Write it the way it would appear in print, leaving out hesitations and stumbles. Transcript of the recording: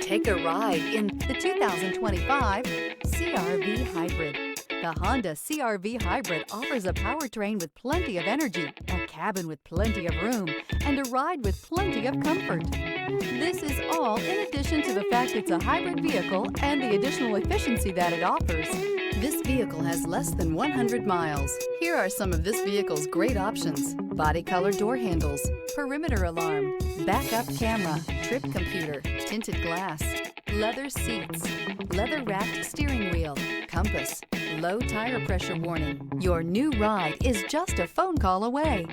Take a ride in the 2025 CR-V Hybrid. The Honda CR-V Hybrid offers a powertrain with plenty of energy, a cabin with plenty of room, and a ride with plenty of comfort. This is all in addition to the fact it's a hybrid vehicle and the additional efficiency that it offers. This vehicle has less than 100 miles. Here are some of this vehicle's great options: body color door handles, perimeter alarm, backup camera, trip computer, tinted glass, leather seats, leather wrapped steering wheel, compass, low tire pressure warning. Your new ride is just a phone call away.